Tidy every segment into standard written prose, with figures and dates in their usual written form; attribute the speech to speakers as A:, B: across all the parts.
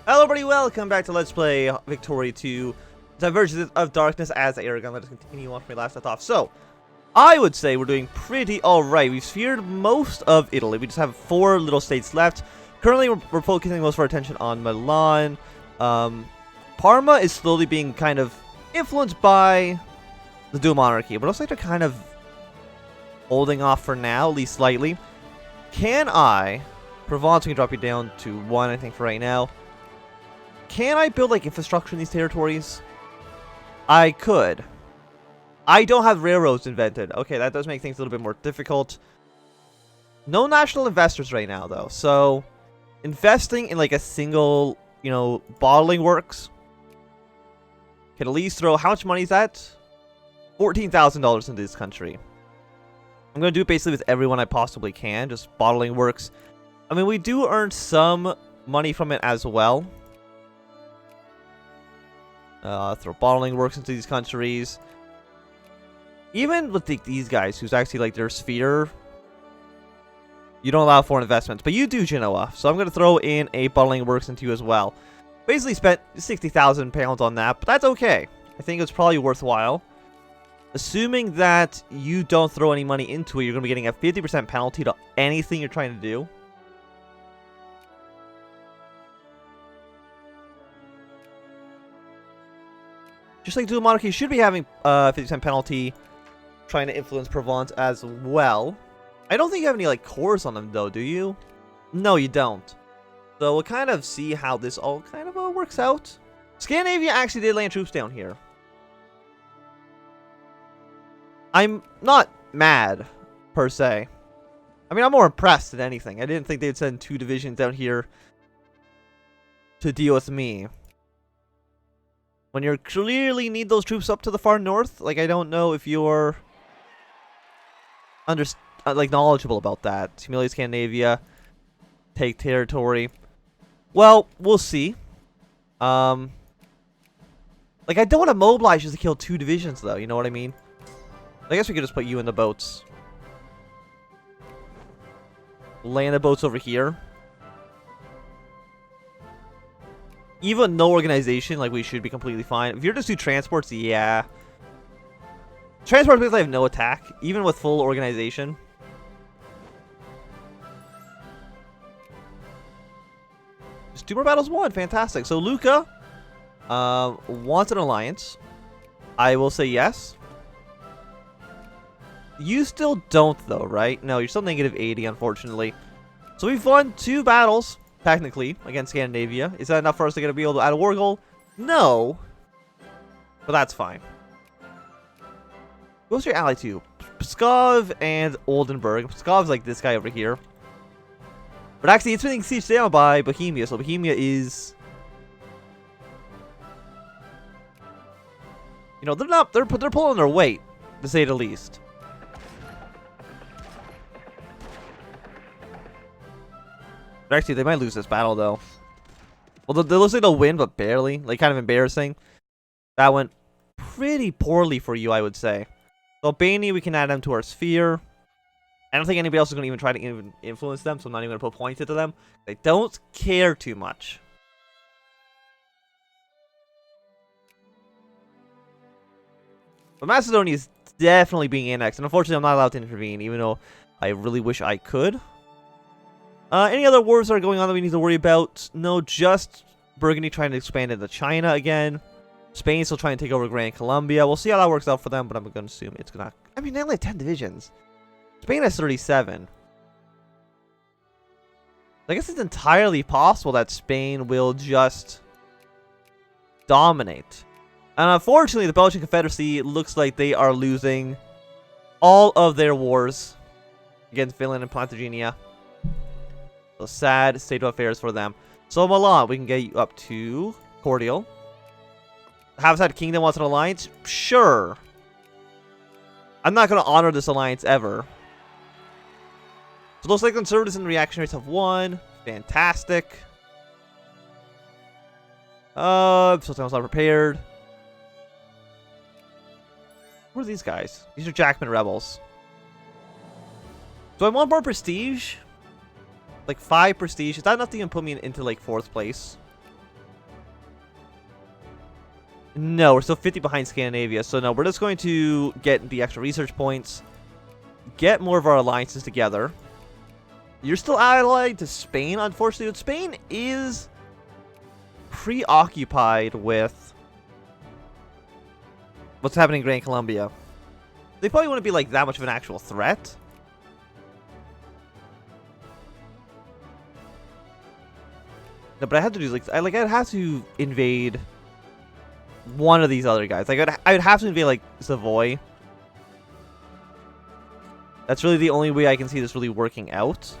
A: Hello everybody, welcome back to Let's Play Victoria 2 Divergence of Darkness as Aragon. Let us continue on from where we last left off. So, I would say we're doing pretty alright. We've sphered most of Italy. We just have 4 little states left. Currently, we're focusing most of our attention on Milan. Parma is slowly being kind of influenced by the dual monarchy, but it looks like they're kind of holding off for now, at least slightly. Provence, we can drop you down to 1, I think, for right now. Can I build, like, infrastructure in these territories? I could. I don't have railroads invented. Okay, that does make things a little bit more difficult. No national investors right now, though. So, investing in, like, a single, bottling works can at least throw... How much money is that? $14,000 into this country. I'm going to do it basically with everyone I possibly can. Just bottling works. I mean, we do earn some money from it as well. Throw bottling works into these countries. Even with these guys, who's actually like their sphere, you don't allow foreign investments, but you do, Genoa. So I'm going to throw in a bottling works into you as well. Basically spent £60,000 on that, but that's okay. I think it's probably worthwhile. Assuming that you don't throw any money into it, you're going to be getting a 50% penalty to anything you're trying to do. Just like dual monarchy should be having 50% penalty trying to influence Provence as well. I don't think you have any like cores on them though, do you? No, you don't. So we'll kind of see how this all kind of works out. Scandinavia actually did land troops down here. I'm not mad, per se. I mean, I'm more impressed than anything. I didn't think they'd send 2 divisions down here to deal with me. When you clearly need those troops up to the far north, like, I don't know if you're knowledgeable about that. Humiliate Scandinavia, take territory. Well, we'll see. Like, I don't want to mobilize just to kill 2 divisions, though. You know what I mean? I guess we could just put you in the boats. Land the boats over here. Even no organization, like, we should be completely fine. If you're just do transports, yeah. Transports basically have no attack, even with full organization. Just 2 more battles won, fantastic. So Lucca wants an alliance. I will say yes. You still don't, though, right? No, you're still negative 80, unfortunately. So we've won 2 battles. Technically, against Scandinavia. Is that enough for us to be able to add a war goal? No. But that's fine. Who's your ally to? Pskov and Oldenburg. Pskov's like this guy over here. But actually, it's being sieged down by Bohemia. So Bohemia is... they're pulling their weight, to say the least. Actually, they might lose this battle, though. Well, they looks like they'll win, but barely. Like, kind of embarrassing. That went pretty poorly for you, I would say. So, Albania, we can add them to our sphere. I don't think anybody else is going to even try to influence them, so I'm not even going to put points into them. They don't care too much. But Macedonia is definitely being annexed, and unfortunately, I'm not allowed to intervene, even though I really wish I could. Any other wars that are going on that we need to worry about? No, just Burgundy trying to expand into China again. Spain still trying to take over Grand Colombia. We'll see how that works out for them, but I'm going to assume it's going to... I mean, they only have 10 divisions. Spain has 37. I guess it's entirely possible that Spain will just dominate. And unfortunately, the Belgian Confederacy looks like they are losing all of their wars against Finland and Plantagenet. So sad state of affairs for them. So Milan, we can get you up to Cordial. Havasad Kingdom wants an alliance? Sure. I'm not going to honor this alliance ever. So it looks like conservatives and reactionaries have won. Fantastic. Sultan's not prepared. Who are these guys? These are Jackman rebels. Do I want more prestige? Like 5 prestige. Is that enough to even put me into like 4th place? No, we're still 50 behind Scandinavia. So no, we're just going to get the extra research points. Get more of our alliances together. You're still allied to Spain, unfortunately. But Spain is preoccupied with what's happening in Gran Colombia. They probably wouldn't be like that much of an actual threat. No, but I had to do I'd have to invade one of these other guys. Like I would have to invade like Savoy. That's really the only way I can see this really working out.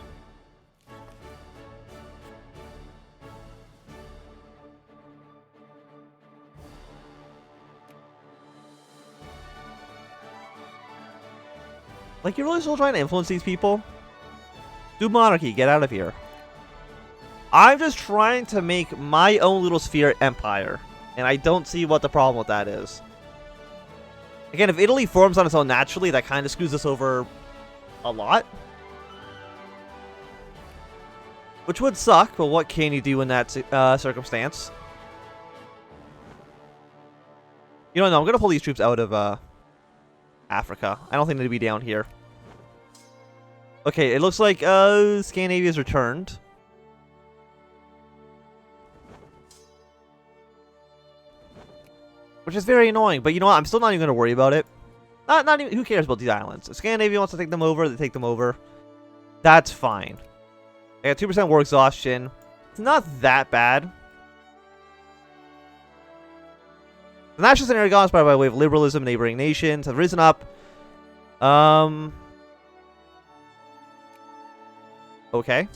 A: Like, you're really still trying to influence these people? Do monarchy, get out of here. I'm just trying to make my own little sphere empire. And I don't see what the problem with that is. Again, if Italy forms on its own naturally, that kind of screws us over a lot. Which would suck, but what can you do in that circumstance? You know, no, I'm going to pull these troops out of Africa. I don't think they'd be down here. Okay, it looks like Scandinavia's returned. Which is very annoying, but you know what? I'm still not even going to worry about it. Not even, who cares about these islands? If Scandinavia wants to take them over, they take them over. That's fine. I got 2% war exhaustion. It's not that bad. The nationalists in Aragon, by way of liberalism, neighboring nations have risen up. Okay.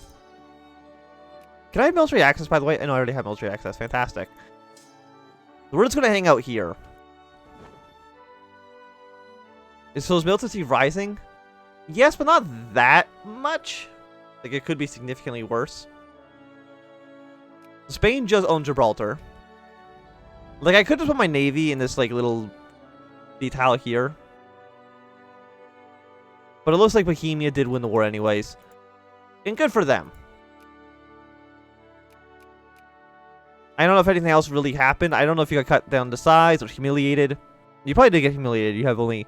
A: Can I have military access, by the way? I know I already have military access. Fantastic. We're just going to hang out here. So is militancy rising? Yes, but not that much. Like, it could be significantly worse. Spain just owns Gibraltar. Like, I could just put my navy in this, like, little detail here. But it looks like Bohemia did win the war anyways. And good for them. I don't know if anything else really happened. I don't know if you got cut down to size or humiliated. You probably did get humiliated. You have only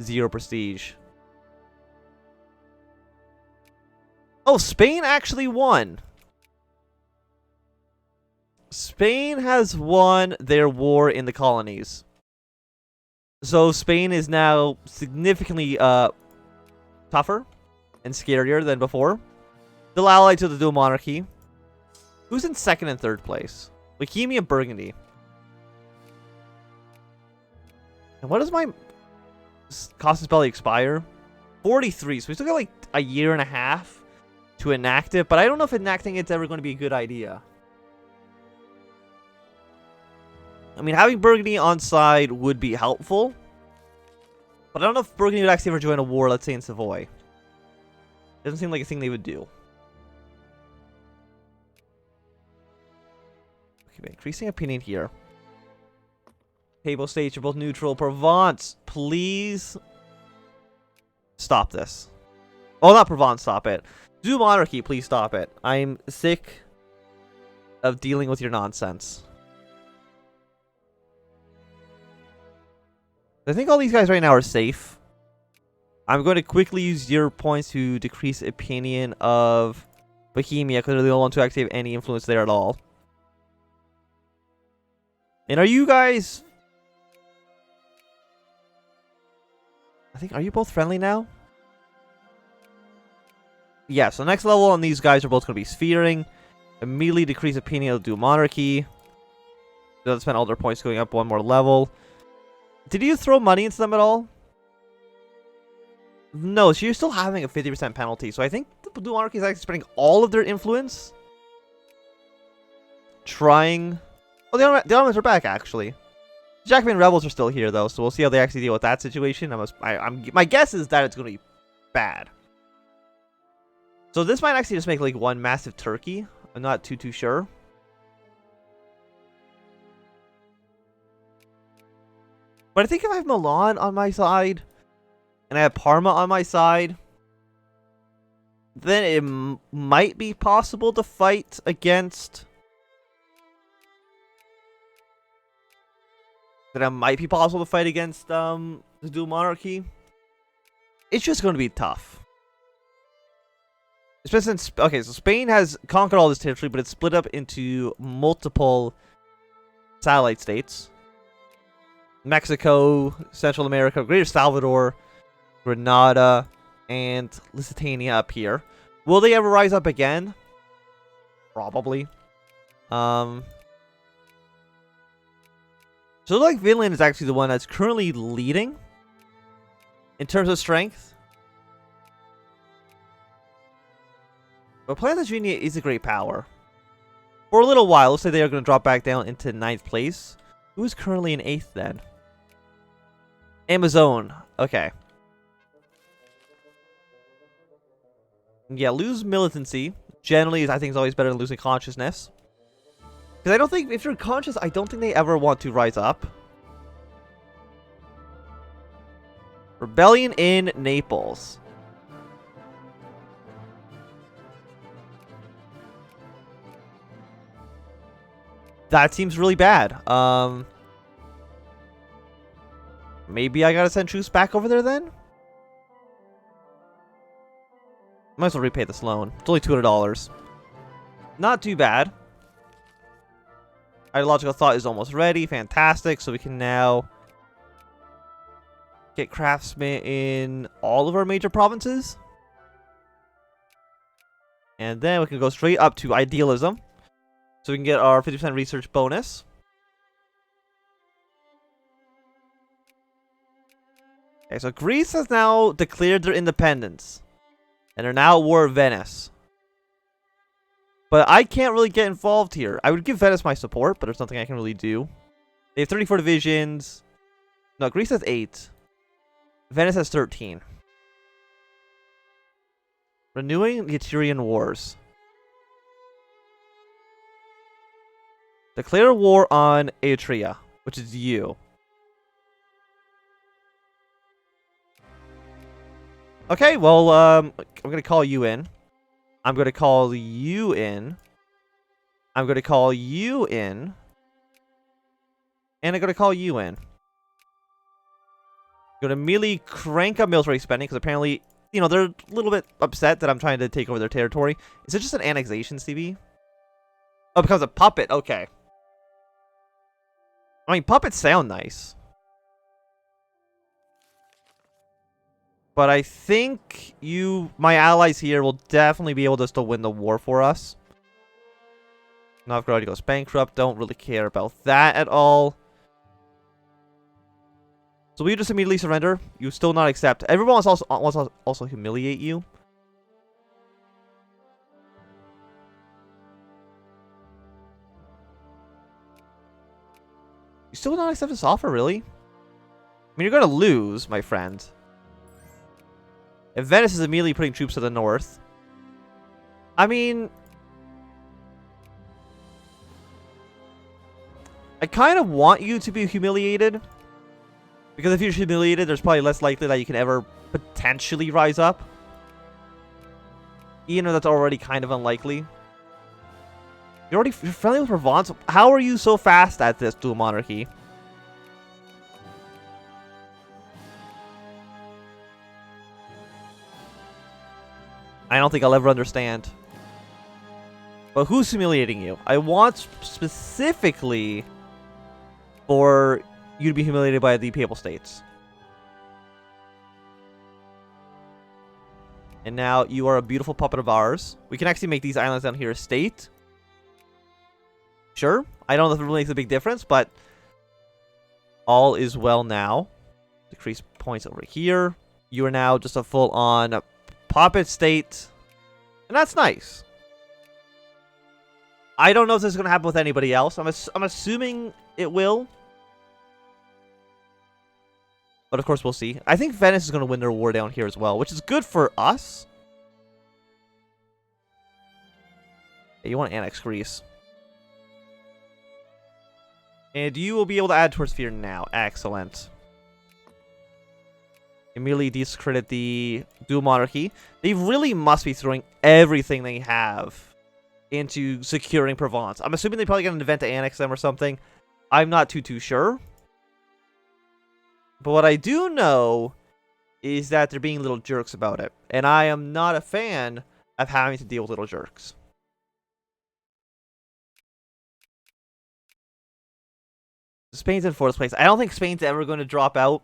A: 0 prestige. Oh, Spain actually won. Spain has won their war in the colonies. So Spain is now significantly tougher and scarier than before. Still allied to the dual monarchy. Who's in 2nd and 3rd place? Bohemia and Burgundy. And what does my Casus Belli expire? 43. So we still got like a year and a half to enact it. But I don't know if enacting it's ever going to be a good idea. I mean, having Burgundy on side would be helpful. But I don't know if Burgundy would actually ever join a war, let's say in Savoy. Doesn't seem like a thing they would do. Okay, increasing opinion here. Table states, you're both neutral. Provence, please stop this. Oh, not Provence, stop it. Do monarchy, please stop it. I'm sick of dealing with your nonsense. I think all these guys right now are safe. I'm going to quickly use your points to decrease opinion of Bohemia because they're the only ones who actually have any influence there at all. And are you guys... I think, are you both friendly now? Yeah, so next level on these guys are both going to be sphering. Immediately decrease opinion of dual monarchy. They'll spend all their points going up one more level. Did you throw money into them at all? No, so you're still having a 50% penalty. So I think the dual monarchy is actually spending all of their influence trying... Oh, the Ottomans are back, actually. Jacobin rebels are still here, though, so we'll see how they actually deal with that situation. My guess is that it's going to be bad. So this might actually just make, like, one massive turkey. I'm not too sure. But I think if I have Milan on my side, and I have Parma on my side, then it might be possible to fight against that it might be possible to fight against the dual monarchy. It's just going to be tough. Especially since, okay, so Spain has conquered all this territory, but it's split up into multiple satellite states. Mexico, Central America, Greater Salvador, Grenada, and Lusitania up here. Will they ever rise up again? Probably. So like Finland is actually the one that's currently leading in terms of strength. But Plantagenet is a great power. For a little while, let's say they are going to drop back down into 9th place. Who is currently in 8th then? Amazon. Okay. Yeah, lose militancy. Generally, I think it's always better than losing consciousness. Because I don't think, if you're conscious, I don't think they ever want to rise up. Rebellion in Naples. That seems really bad. Maybe I gotta send troops back over there then? Might as well repay this loan. It's only $200. Not too bad. Ideological thought is almost ready. Fantastic. So we can now get craftsmen in all of our major provinces. And then we can go straight up to idealism. So we can get our 50% research bonus. Okay, so Greece has now declared their independence. And they're now at war with Venice. But I can't really get involved here. I would give Venice my support, but there's nothing I can really do. They have 34 divisions. No, Greece has 8. Venice has 13. Renewing the Etrurian Wars. Declare war on Atria, which is you. Okay, well, I'm going to call you in. I'm going to call you in. I'm going to call you in. And I'm going to call you in. I'm going to immediately crank up military spending, because apparently, you know, they're a little bit upset that I'm trying to take over their territory. Is it just an annexation, CB? Oh, it becomes a puppet. Okay. I mean, puppets sound nice. But I think my allies here will definitely be able to still win the war for us. Novgorod goes bankrupt. Don't really care about that at all. So will you just immediately surrender? You still not accept. Everyone wants to also humiliate you. You still not accept this offer, really? I mean, you're going to lose, my friend. If Venice is immediately putting troops to the north. I mean, I kind of want you to be humiliated. Because if you're humiliated, there's probably less likely that you can ever potentially rise up. Even though that's already kind of unlikely. You're friendly with Provence? How are you so fast at this dual monarchy? I don't think I'll ever understand. But who's humiliating you? I want specifically for you to be humiliated by the Papal States. And now you are a beautiful puppet of ours. We can actually make these islands down here a state. Sure. I don't know if it really makes a big difference, but all is well now. Decrease points over here. You are now just a full-on puppet state. And that's nice. I don't know if this is going to happen with anybody else. I'm assuming it will. But of course, we'll see. I think Venice is going to win their war down here as well, which is good for us. Hey, you want to annex Greece. And you will be able to add towards fear now. Excellent. Immediately discredit the dual monarchy. They really must be throwing everything they have into securing Provence. I'm assuming they probably got an event to annex them or something. I'm not too sure. But what I do know is that they're being little jerks about it. And I am not a fan of having to deal with little jerks. Spain's in 4th place. I don't think Spain's ever going to drop out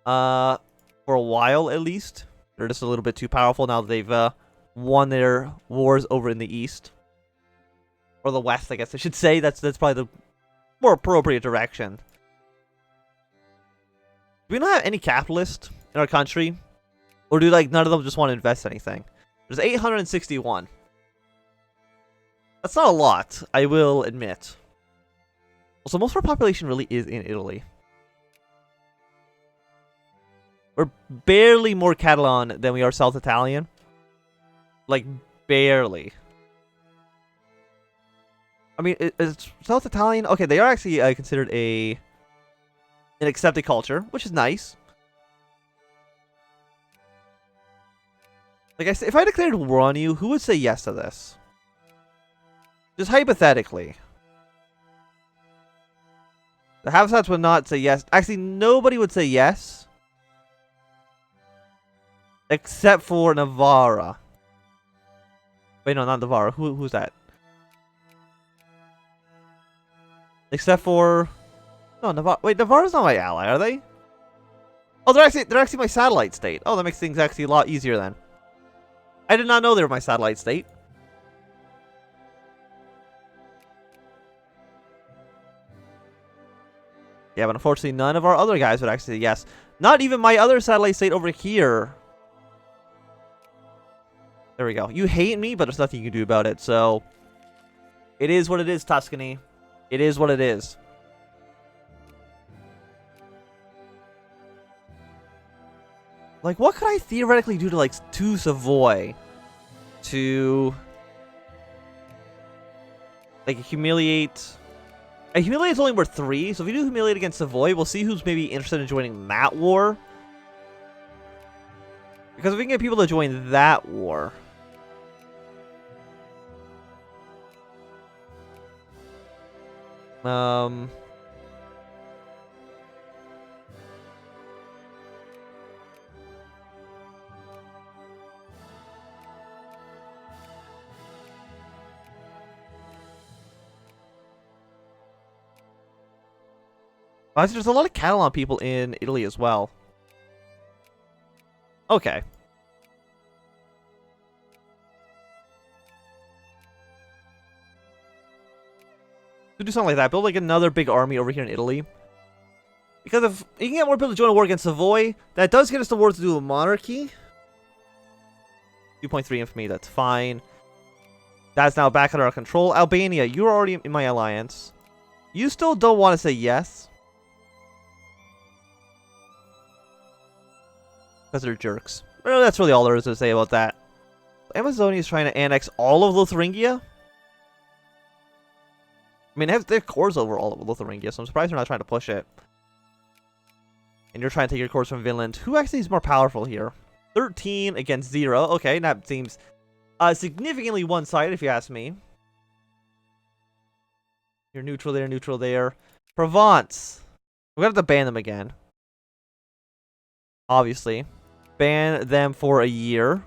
A: for a while, at least. They're just a little bit too powerful now that they've won their wars over in the east. Or the west, I guess I should say. That's probably the more appropriate direction. Do we not have any capitalists in our country? Or do like none of them just want to invest anything? There's 861. That's not a lot, I will admit. Also, most of our population really is in Italy. We're barely more Catalan than we are South Italian. Like, barely. I mean, is South Italian? Okay, they are actually considered an accepted culture, which is nice. Like I said, if I declared war on you, who would say yes to this? Just hypothetically. The Habsats would not say yes. Actually, nobody would say yes. Except for Navarra. Wait, no, not Navarra. Who's that? Except for... No, Navarra. Wait, Navarra's not my ally, are they? Oh, they're actually my satellite state. Oh, that makes things actually a lot easier then. I did not know they were my satellite state. Yeah, but unfortunately, none of our other guys would actually say yes. Not even my other satellite state over here. There we go. You hate me, but there's nothing you can do about it, so... It is what it is, Tuscany. It is what it is. Like, what could I theoretically do to, like, to Savoy? To... like, humiliate... Humiliate is only worth 3, so if we do humiliate against Savoy, we'll see who's maybe interested in joining that war. Because if we can get people to join that war... Honestly, there's a lot of Catalan people in Italy as well. Okay. To do something like that, build like another big army over here in Italy. Because if you can get more people to join a war against Savoy, that does get us the war to do a monarchy. 2.3 infamy, that's fine. That's now back under our control. Albania, you're already in my alliance. You still don't want to say yes. Because they're jerks. Well, that's really all there is to say about that. Amazonia is trying to annex all of Lotharingia. I mean, they have cores over all of Lotharingia, so I'm surprised they're not trying to push it. And you're trying to take your cores from Vinland. Who actually is more powerful here? 13 against 0. Okay, that seems significantly one-sided, if you ask me. You're neutral there, neutral there. Provence. We're going to have to ban them again. Obviously. Ban them for a year.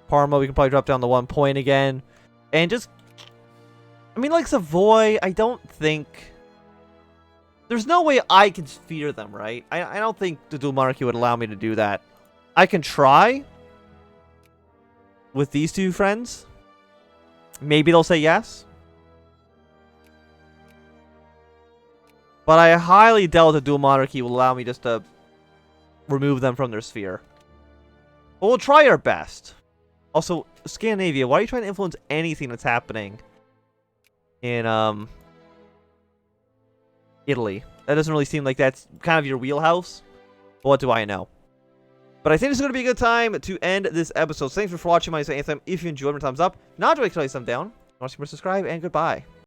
A: Parma, we can probably drop down to 1 point again. And just... I mean, like Savoy, I don't think... There's no way I can fear them, right? I don't think the dual monarchy would allow me to do that. I can try. With these two friends. Maybe they'll say yes. But I highly doubt the dual monarchy will allow me just to remove them from their sphere. But we'll try our best. Also, Scandinavia, why are you trying to influence anything that's happening in Italy? That doesn't really seem like that's kind of your wheelhouse. But what do I know? But I think this is going to be a good time to end this episode. So thanks for watching. My name is Anthem. If you enjoyed, thumbs up. Not enjoyed, thumbs down. Want to subscribe, and goodbye.